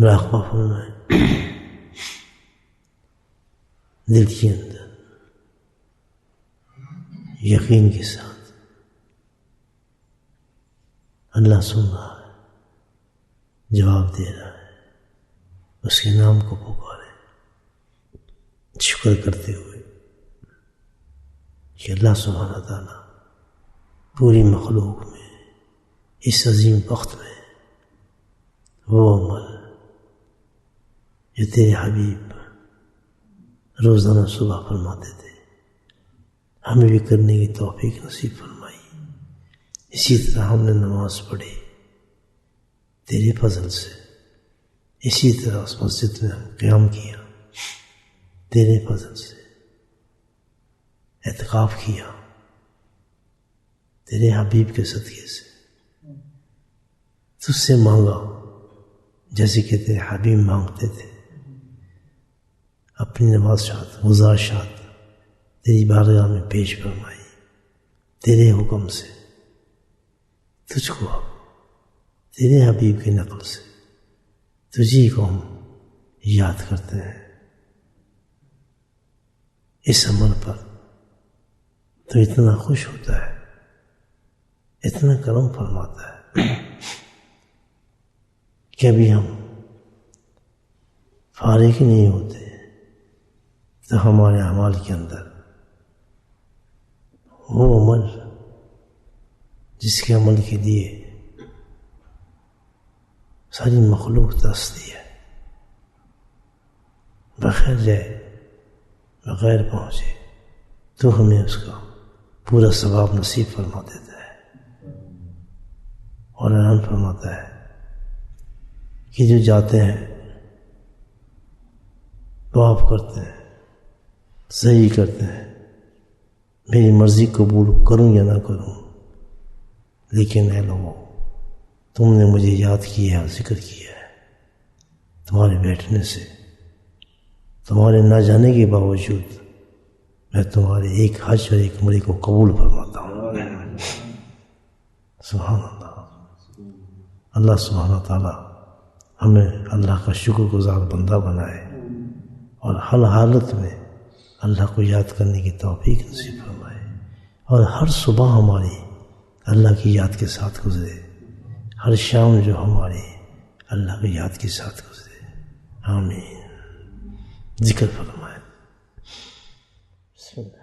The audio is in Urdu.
مراقبہ فرمائیں دل کے اندر یقین کے ساتھ اللہ سن رہا ہے، جواب دے رہا ہے، اس کے نام کو پکارے شکر کرتے ہوئے کہ اللہ سبحانہ تعالیٰ پوری مخلوق میں اس عظیم وقت میں وہ عمل جو تیرے حبیب روزانہ صبح فرماتے تھے ہمیں بھی کرنے کی توفیق نصیب فرمائی۔ اسی طرح ہم نے نماز پڑھی تیرے فضل سے، اسی طرح اس مسجد میں ہم قیام کیا تیرے فضل سے، اعتکاف کیا تیرے حبیب کے صدقے سے، تجھ سے مانگا جیسے کہ تیرے حبیب مانگتے تھے، اپنی نوازشات گزارشات تیری بارگاہ میں پیش فرمائی تیرے حکم سے، تجھ کو تیرے حبیب کی نقل سے تجھی کو ہم یاد کرتے ہیں۔ اس عمل پر تو اتنا خوش ہوتا ہے، اتنا کرم فرماتا ہے کہ ابھی ہم فارغ ہی نہیں ہوتے تو ہمارے اعمال کے اندر وہ عمل جس کے عمل کے لیے ساری مخلوق ترستی ہے، بغیر جائے بغیر پہنچے تو ہمیں اس کا پورا ثواب نصیب فرما دیتا ہے، اور اعلان فرماتا ہے کہ جو جاتے ہیں طواف کرتے ہیں سعی کرتے ہیں میری مرضی قبول کروں یا نہ کروں، لیکن اے لوگوں تم نے مجھے یاد کیا ہے، ذکر کیا ہے، تمہارے بیٹھنے سے تمہارے نہ جانے کے باوجود میں تمہارے ایک حج اور ایک عمرے کو قبول فرماتا ہوں۔ سبحان اللہ۔ اللہ سبحانہ تعالیٰ ہمیں اللہ کا شکر گزار بندہ بنائے اور ہر حالت میں اللہ کو یاد کرنے کی توفیق نصیب فرمائے، اور ہر صبح ہماری اللہ کی یاد کے ساتھ گزرے، ہر شام جو ہماری اللہ کی یاد کے ساتھ گزرے۔ آمین۔ ذکر فرمائے۔ بسم اللہ۔